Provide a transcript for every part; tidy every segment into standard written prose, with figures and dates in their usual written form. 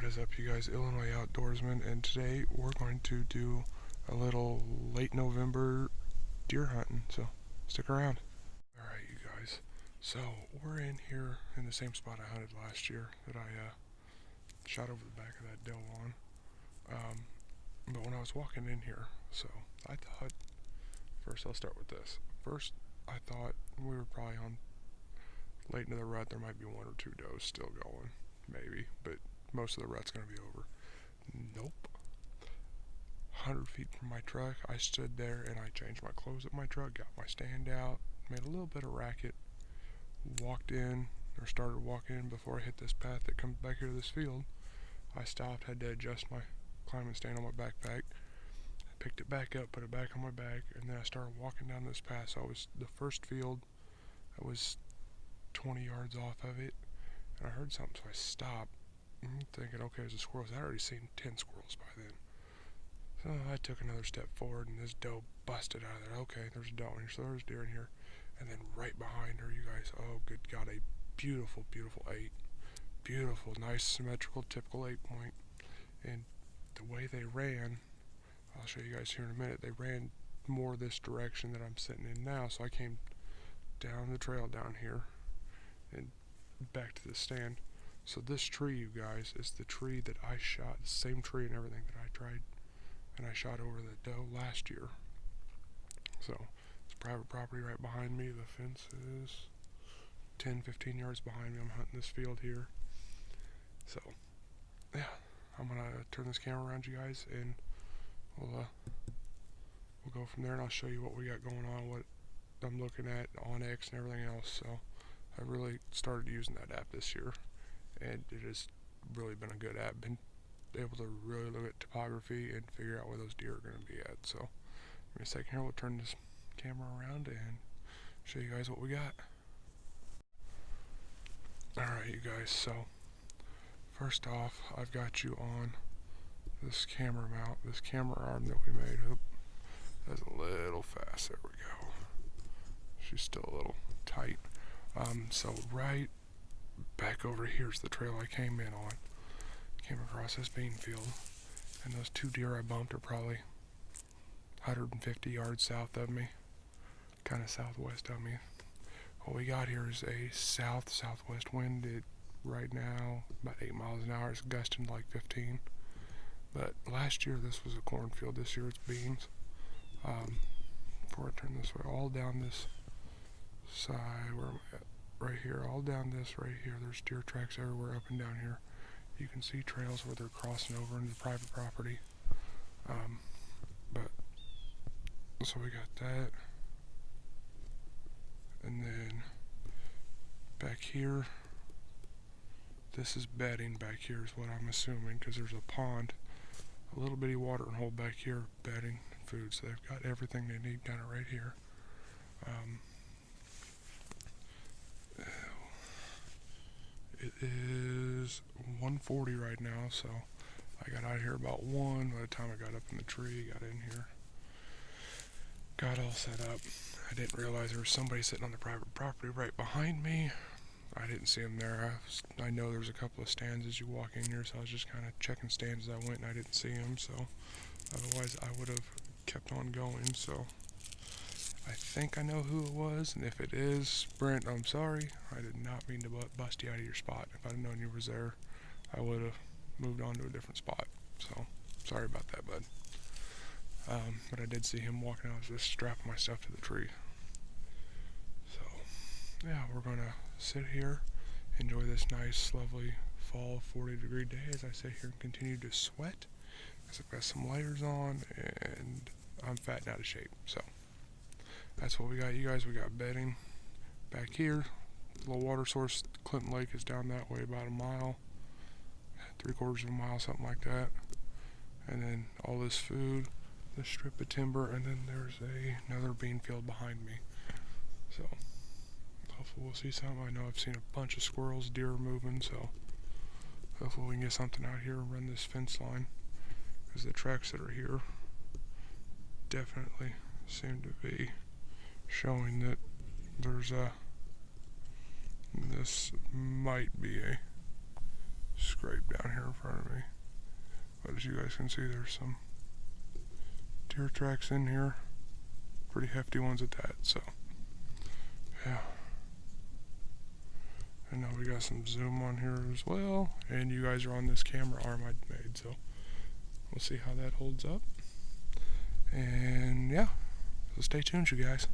is up, you guys? Illinois Outdoorsman, and today we're going to do a little late November deer hunting, so stick around. Alright, you guys, so we're in here in the same spot I hunted last year that I shot over the back of that doe on. But when I was walking in here, so I thought, first I'll start with this. First, I thought we were probably on late into the rut. There might be one or two does still going, maybe, but most of the rut's going to be over. Nope. 100 feet from my truck, I stood there and I changed my clothes at my truck, got my stand out, made a little bit of racket, walked in, or started walking in before I hit this path that comes back here to this field. I stopped, had to adjust my climbing stand on my backpack, picked it back up, put it back on my back, and then I started walking down this path. So I was the first field, I was 20 yards off of it, and I heard something, so I stopped. Thinking, okay, there's a squirrel. I'd already seen 10 squirrels by then. So I took another step forward, and this doe busted out of there. Okay, there's a doe in here, so there's deer in here. And then right behind her, you guys, oh, good God, a beautiful, beautiful 8. Beautiful, nice, symmetrical, typical 8 point. And the way they ran, I'll show you guys here in a minute, they ran more this direction that I'm sitting in now. So I came down the trail down here and back to the stand. So this tree, you guys, is the tree that I shot, the same tree and everything that I tried and I shot over the doe last year. So it's private property right behind me. The fence is 10-15 yards behind me. I'm hunting this field here. So yeah, I'm gonna turn this camera around, you guys, and we'll go from there, and I'll show you what we got going on, what I'm looking at on X and everything else. So I really started using that app this year, and it has really been a good app. Been able to really look at topography and figure out where those deer are going to be at. So give me a second here, we'll turn this camera around and show you guys what we got. Alright, you guys, so first off, I've got you on this camera mount, this camera arm that we made. Oop, that's a little fast. There we go. She's still a little tight. So right back over here's the trail I came in on. Came across this bean field, and those two deer I bumped are probably 150 yards south of me, kind of southwest of me. What we got here is a southwest wind. Right now about 8 miles an hour. It's gusting like 15. But last year this was a cornfield. This year it's beans. Before I turn this way, all down this side, where am I at? Right here, all down this right here. There's deer tracks everywhere up and down here. You can see trails where they're crossing over into private property. But so we got that, and then back here, this is bedding. Back here is what I'm assuming, because there's a pond, a little bitty watering hole back here, bedding, food. So they've got everything they need kind of right here. It is 1:40 right now, so I got out of here about 1. By the time I got up in the tree, got in here, got all set up. I didn't realize there was somebody sitting on the private property right behind me. I didn't see him there. I know there's a couple of stands as you walk in here, so I was just kind of checking stands as I went, and I didn't see him. So otherwise I would have kept on going. So I think I know who it was, and if it is Brent, I'm sorry. I did not mean to bust you out of your spot. If I'd known you was there, I would have moved on to a different spot. So sorry about that, bud. But I did see him walking. I was just strapping my stuff to the tree. So yeah, we're gonna sit here, enjoy this nice, lovely fall 40-degree day as I sit here and continue to sweat, because I've got some layers on and I'm fat and out of shape. So that's what we got, you guys. We got bedding back here. The little water source, Clinton Lake, is down that way about a mile, 3/4 of a mile, something like that. And then all this food, this strip of timber, and then there's another bean field behind me. So hopefully we'll see something. I know I've seen a bunch of squirrels, deer moving, so hopefully we can get something out here and run this fence line, because the tracks that are here definitely seem to be showing that there's this might be a scrape down here in front of me. But as you guys can see, there's some deer tracks in here. Pretty hefty ones at that, so yeah. And now we got some zoom on here as well. And you guys are on this camera arm I made, so we'll see how that holds up. And yeah, so stay tuned, you guys.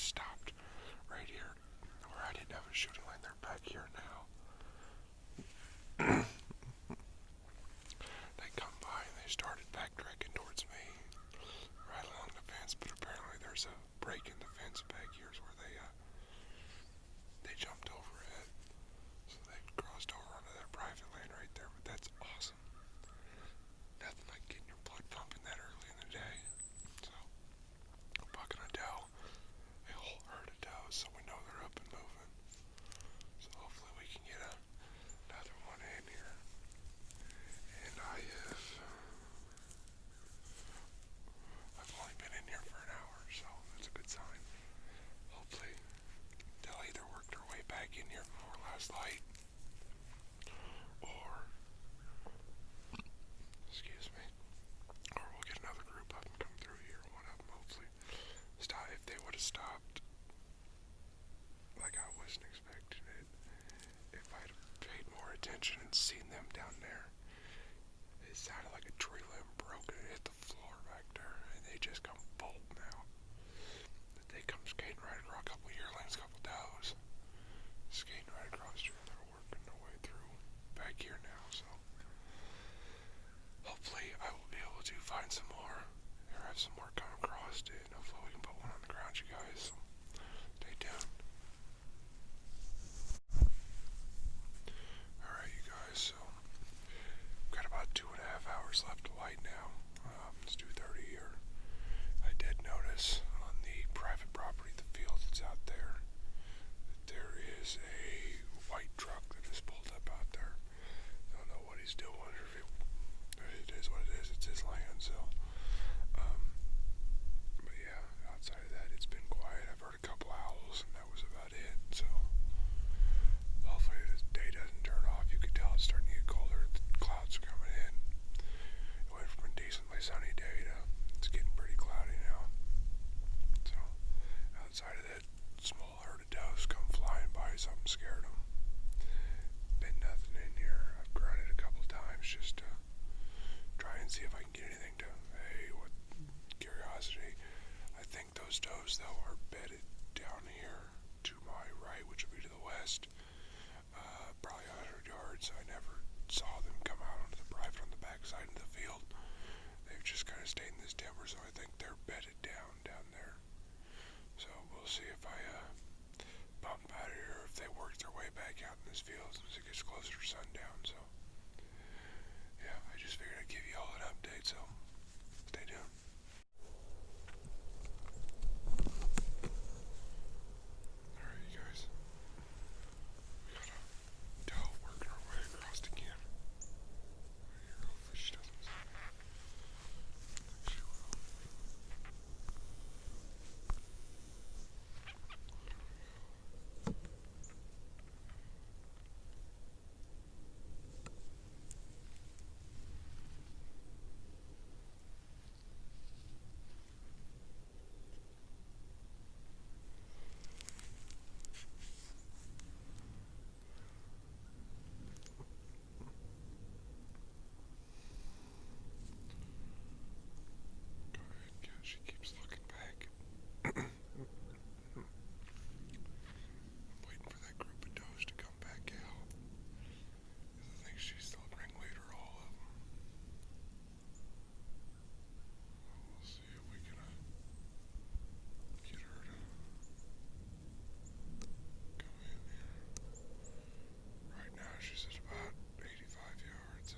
Stopped right here where I didn't have a shooting line. They're back here now. They come by and they started backtracking towards me right along the fence, but apparently there's a break in the fence back here where they jumped over it. So they crossed over onto that private land right there, but that's awesome. Nothing like getting your blood pumping that early in the day. So, bucking a doe. A whole herd of does, so we know they're up and moving. So hopefully we can get another one in here. And I've only been in here for an hour, so that's a good sign. Hopefully they'll either work their way back in here before last light, or excuse me, or we'll get another group up and come through here. One of them hopefully stop. If they would have stopped like I wasn't expecting it, if I'd have paid more attention and seen them down there, it sounded like a tree limb broke and it hit the floor back there, and they just come bolting out. They come skating right across, a couple yearlings, a couple does, skating right across here. They're working their way through back here now, so hopefully I will be able to find some more, or have some more come across it, and hopefully we can put one on the ground, you guys. Stay tuned. Alright, you guys, so we've got about 2.5 hours left to light now. It's 2:30 here. I did notice on the private property, the field that's out there, that there is a white truck that is pulled up out there. Don't know what he's doing, or if it is what it is. It's his land, so. But yeah, outside of that, it's been quiet. I've heard a couple owls, and that was about it. So hopefully this day doesn't turn off. You can tell it's starting to get colder. The clouds are coming in. It went from a decently sunny day to it's getting pretty cloudy now. So outside of that, small herd of doves come flying by. Something scared them. Been nothing in here. I've grunted a couple times just to try and see if I can get anything to, hey, what curiosity. I think those does though are bedded down here to my right, which would be to the west. Probably 100 yards. I never saw them come out onto the private on the back side of the field. They've just kind of stayed in this timber, so I think they're bedded down there. So we'll see if I bump out of here, or if they work their way back out in this field as it gets closer to sundown. So yeah, I just figured I'd give you all an update, so stay tuned. She keeps looking back. I'm waiting for that group of does to come back out. I think she's the ringleader of all of them. We'll see if we can get her to come in here. Right now she's at about 85 yards.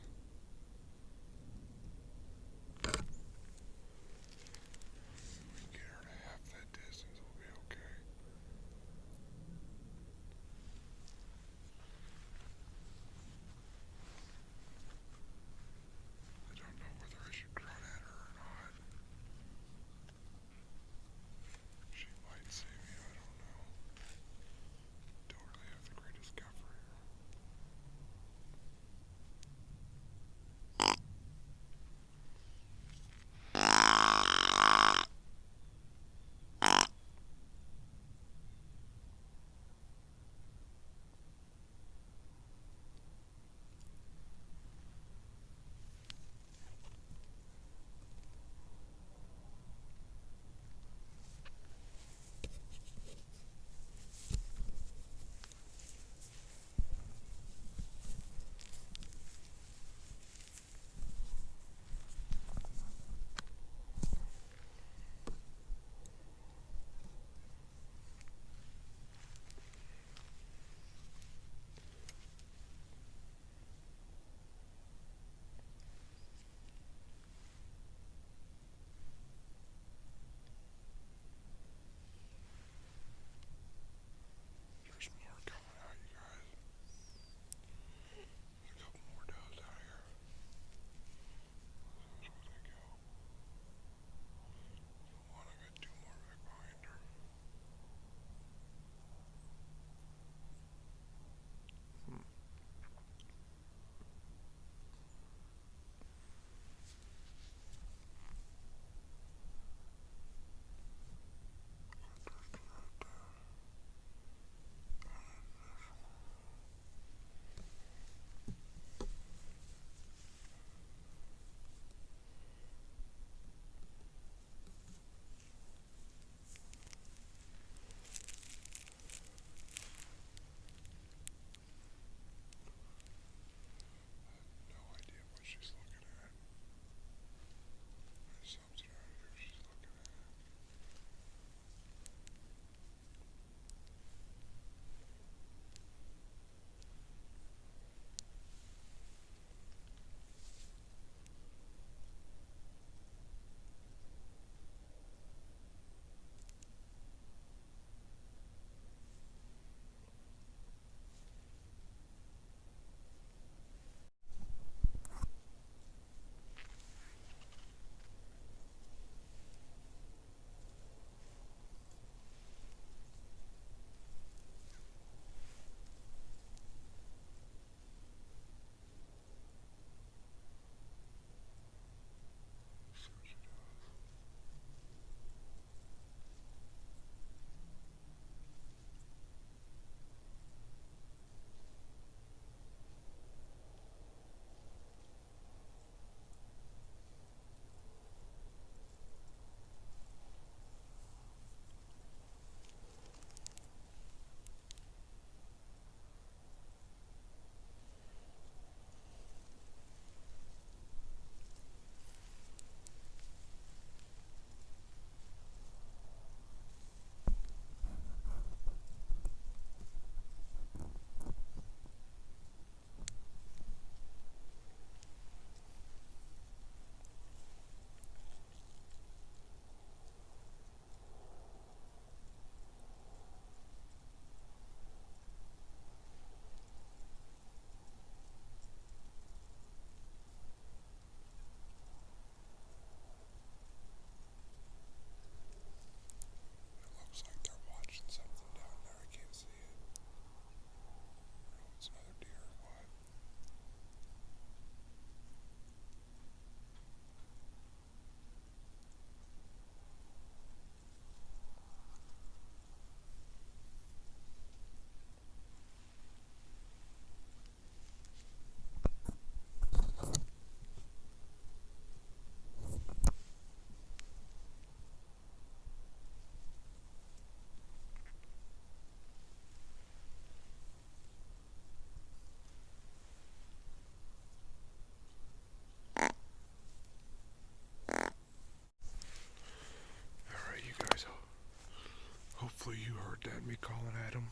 heard that, me calling at them,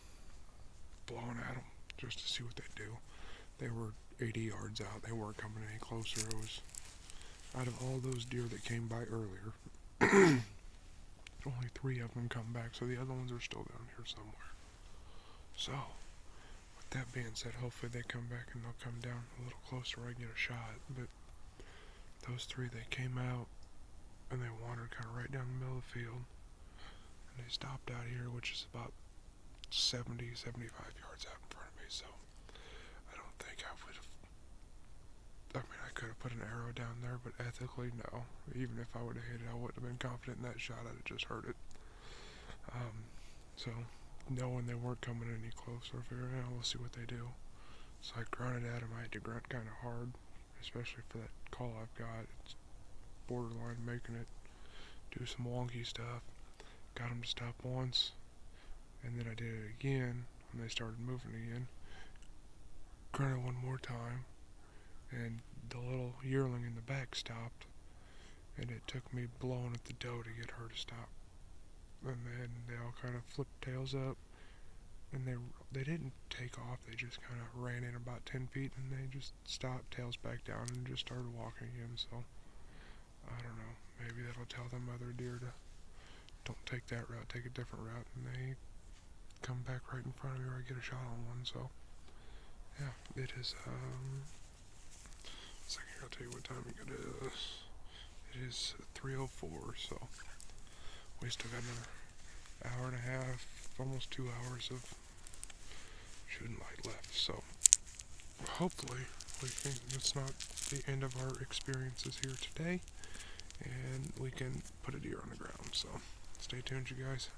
blowing at them, just to see what they do. They were 80 yards out. They weren't coming any closer. It was, out of all those deer that came by earlier, only 3 of them come back, so the other ones are still down here somewhere. So, with that being said, hopefully they come back and they'll come down a little closer where I can get a shot. But those 3, they came out and they wandered kind of right down the middle of the field. And they stopped out here, which is about 70, 75 yards out in front of me. So, I don't think I would have, I mean, I could have put an arrow down there, but ethically, no. Even if I would have hit it, I wouldn't have been confident in that shot. I'd have just heard it. So, knowing they weren't coming any closer, I figured, we'll see what they do. So I grunted at them. I had to grunt kind of hard, especially for that call I've got. It's borderline making it do some wonky stuff. Got them to stop once, and then I did it again when they started moving again. Grunted one more time, and the little yearling in the back stopped, and it took me blowing at the doe to get her to stop. And then they all kind of flipped tails up, and they didn't take off. They just kind of ran in about 10 feet, and they just stopped, tails back down, and just started walking again. So I don't know. Maybe that'll tell them other deer to don't take that route, take a different route, and they come back right in front of me where I get a shot on one. So yeah, it is. Second, I'll tell you what time it is. It is 3:04. So we still got another hour and a half, almost 2 hours of shooting light left. So hopefully it's not the end of our experiences here today, and we can put a deer on the ground. So stay tuned, you guys.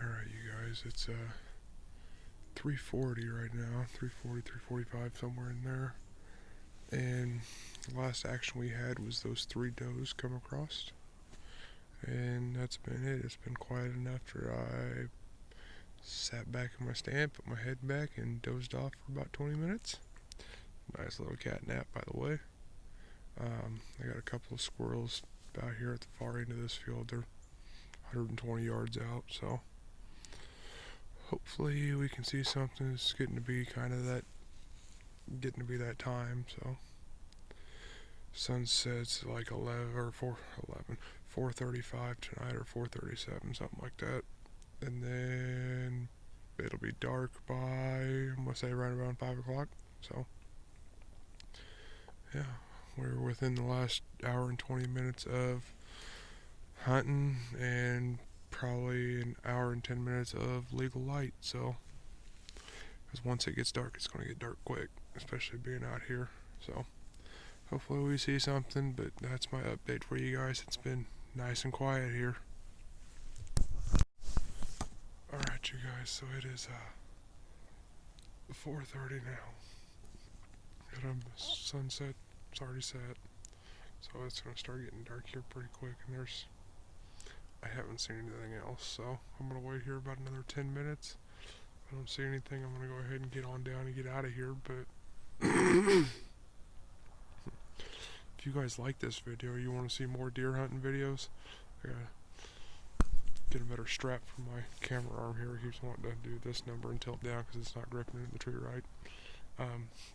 Alright, you guys, it's 3:40 right now, 3:40, 3:45, somewhere in there. And the last action we had was those 3 does come across. And that's been it. It's been quiet enough that I sat back in my stand, put my head back, and dozed off for about 20 minutes. Nice little cat nap, by the way. I got a couple of squirrels out here at the far end of this field. They're 120 yards out, so hopefully we can see something. It's getting to be that time. So sunset's like 4:35 tonight, or 4:37, something like that. And then it'll be dark by, I'm gonna say, right around 5 o'clock. So yeah, we're within the last hour and 20 minutes of hunting, and probably an hour and 10 minutes of legal light. So, because once it gets dark, it's going to get dark quick, especially being out here. So hopefully we see something, but that's my update for you guys. It's been nice and quiet here. Alright, you guys, so it is 4:30 now. And sunset, it's already set, so it's going to start getting dark here pretty quick, and I haven't seen anything else, so I'm going to wait here about another 10 minutes. If I don't see anything, I'm going to go ahead and get on down and get out of here. But if you guys like this video, or you want to see more deer hunting videos, I gotta get a better strap for my camera arm here. He keeps wanting to do this number and tilt down because it's not gripping into the tree right.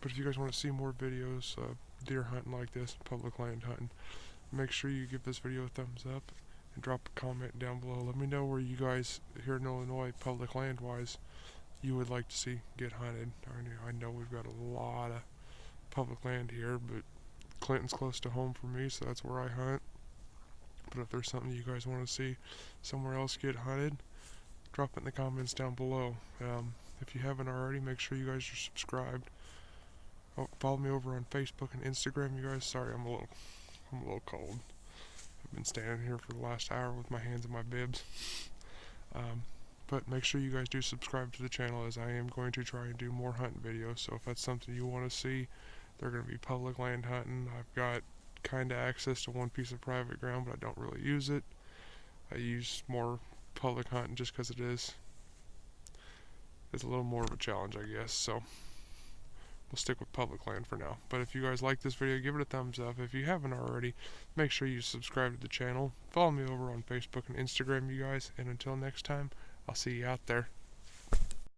But if you guys want to see more videos of deer hunting like this, public land hunting, make sure you give this video a thumbs up and drop a comment down below. Let me know where you guys here in Illinois, public land wise, you would like to see get hunted. I know we've got a lot of public land here, but Clinton's close to home for me, so that's where I hunt. But if there's something you guys want to see somewhere else get hunted, drop it in the comments down below. If you haven't already, make sure you guys are subscribed. Oh, follow me over on Facebook and Instagram, you guys. Sorry, I'm a little cold. I've been standing here for the last hour with my hands in my bibs. But make sure you guys do subscribe to the channel, as I am going to try and do more hunting videos. So if that's something you want to see, they're going to be public land hunting. I've got kind of access to one piece of private ground, but I don't really use it. I use more public hunting just because it's a little more of a challenge, I guess. So we'll stick with public land for now. But if you guys like this video, give it a thumbs up. If you haven't already, make sure you subscribe to the channel. Follow me over on Facebook and Instagram, you guys. And until next time, I'll see you out there.